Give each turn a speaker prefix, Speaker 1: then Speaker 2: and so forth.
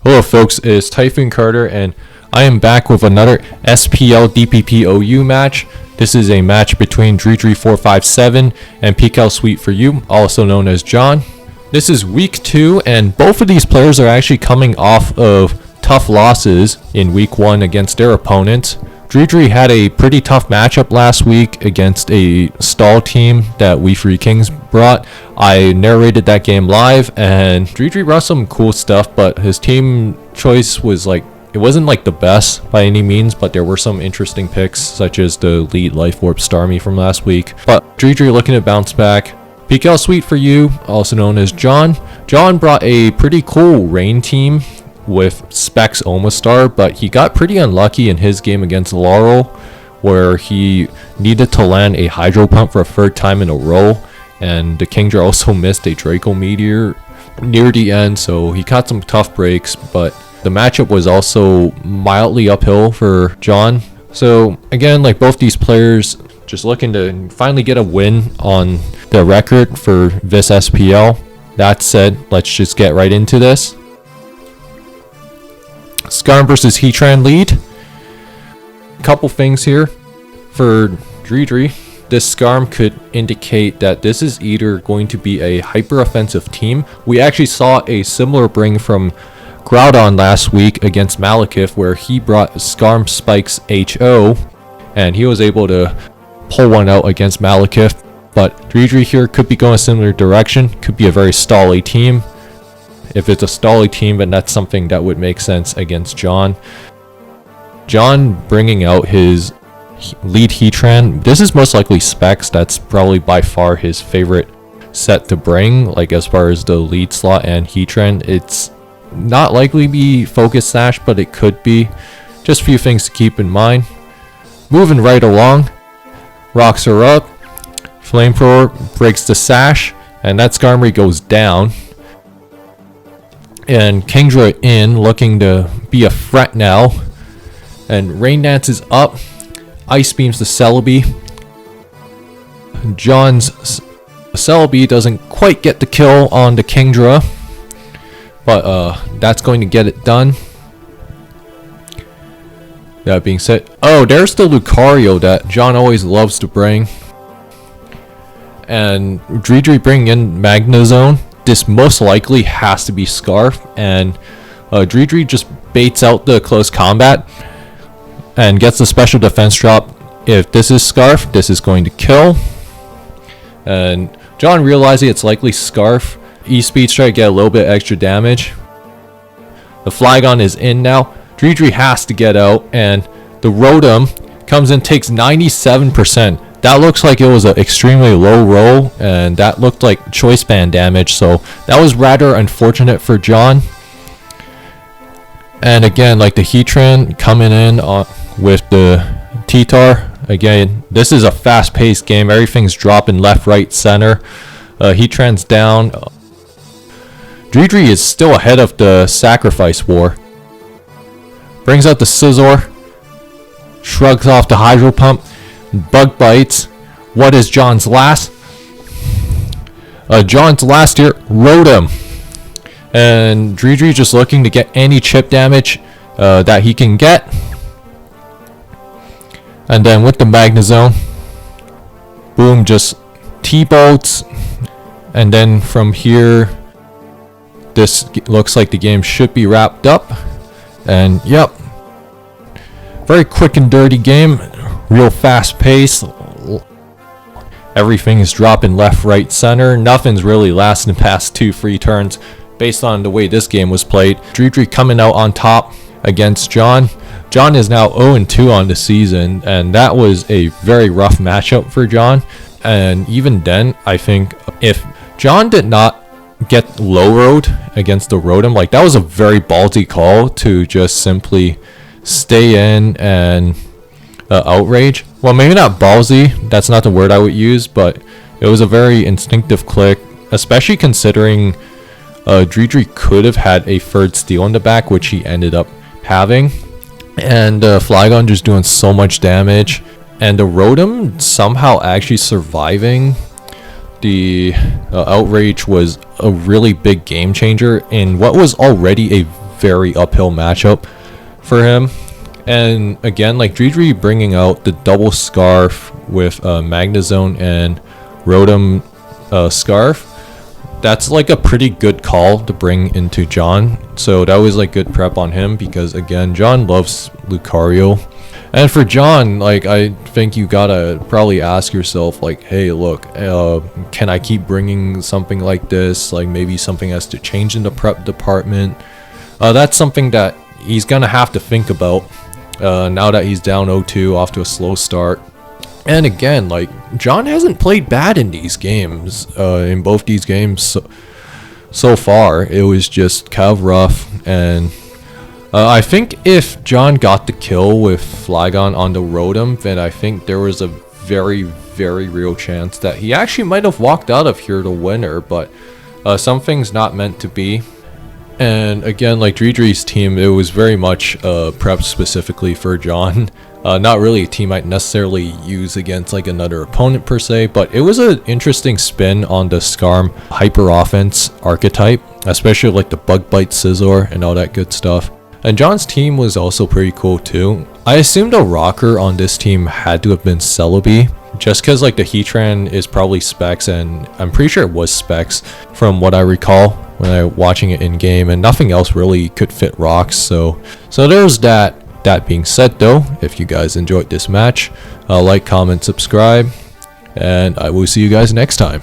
Speaker 1: Hello folks, it's Typhoon Carter and I am back with another SPL DPPOU match. This is a match between Dridri457 and Pkel SweeTforU, also known as John. This is week 2 and both of these players are actually coming off of tough losses in week 1 against their opponents. Dridri had a pretty tough matchup last week against a stall team that We Free Kings brought. I narrated that game live and Dridri brought some cool stuff, but his team choice was it wasn't the best by any means, but there were some interesting picks such as the lead Life Warp Starmie from last week. But Dridri looking to bounce back. Pkel SweeTforU, also known as John. John brought a pretty cool rain team with Specs Omastar, but he got pretty unlucky in his game against Laurel where he needed to land a Hydro Pump for a third time in a row, and the Kingdra also missed a Draco Meteor near the end, so he caught some tough breaks, but the matchup was also mildly uphill for John. So again, both these players just looking to finally get a win on the record for this SPL. That said, let's just get right into this. Skarm versus Heatran lead. Couple things here for Dridri. This Skarm could indicate that this is either going to be a hyper offensive team. We actually saw a similar bring from Groudon last week against Malekith where he brought Skarm Spikes HO and he was able to pull one out against Malekith. But Dridri here could be going a similar direction, could be a very stally team. If it's a stally team, then that's something that would make sense against John. John bringing out his lead Heatran. This is most likely Specs. That's probably by far his favorite set to bring, as far as the lead slot and Heatran. It's not likely to be Focus Sash, but it could be. Just a few things to keep in mind. Moving right along. Rocks are up. Flamethrower breaks the Sash, and that Skarmory goes down. And Kingdra in, looking to be a threat now. And Rain Dance is up. Ice Beams the Celebi. John's Celebi doesn't quite get the kill on the Kingdra, but that's going to get it done. That being said, oh, there's the Lucario that John always loves to bring. And Dridri bringing in Magnezone. This most likely has to be Scarf, and Dridri just baits out the close combat and gets the special defense drop. If this is Scarf, this is going to kill. And John realizing it's likely Scarf, E-Speed Strike get a little bit extra damage. The Flygon is in now. Dridri has to get out, and the Rotom comes in, takes 97%. That looks like it was an extremely low roll, and that looked like choice band damage, so that was rather unfortunate for John. And again, the Heatran coming in with the T-Tar. Again, this is a fast-paced game. Everything's dropping left, right, center. Heatran's down. Dridri is still ahead of the Sacrifice War. Brings out the Scizor. Shrugs off the Hydro Pump. Bug Bites. What is John's last? John's last here, Rotom. And Dridri just looking to get any chip damage that he can get. And then with the Magnezone, boom, just T-Bolts. And then from here, this looks like the game should be wrapped up. And yep, very quick and dirty game. Real fast pace. Everything is dropping left, right, center. Nothing's really lasting past 2 free turns based on the way this game was played. Dridri coming out on top against John. John is now 0-2 on the season, and that was a very rough matchup for John. And even then, I think if John did not get low road against the Rotom, that was a very ballsy call to just simply stay in and outrage. Well, maybe not ballsy, that's not the word I would use, but it was a very instinctive click, especially considering Dridri could have had a third steal in the back, which he ended up having. And Flygon just doing so much damage. And the Rotom somehow actually surviving the outrage was a really big game changer in what was already a very uphill matchup for him. And again, like Dridri bringing out the double scarf with Magnezone and Rotom scarf, that's like a pretty good call to bring into John. So that was like good prep on him, because again, John loves Lucario. And for John, like, I think you gotta probably ask yourself, like, hey, look, can I keep bringing something like this? Like, maybe something has to change in the prep department. That's something that he's gonna have to think about now that he's down 0-2, off to a slow start. And again, like, John hasn't played bad in these games, in both these games so far. It was just kind of rough. And I think if John got the kill with Flygon on the Rotom, then I think there was a very, very real chance that he actually might have walked out of here the winner. But something's not meant to be. And again, like Dridri's team, it was very much prepped specifically for John. Not really a team I'd necessarily use against like another opponent per se, but it was an interesting spin on the Skarm hyper offense archetype, especially like the Bug Bite Scizor and all that good stuff. And John's team was also pretty cool too. I assumed a rocker on this team had to have been Celebi, just because like the Heatran is probably Specs, and I'm pretty sure it was Specs from what I recall when I was watching it in game, and nothing else really could fit rocks. So there's that. That being said though, if you guys enjoyed this match, like, comment, subscribe, and I will see you guys next time.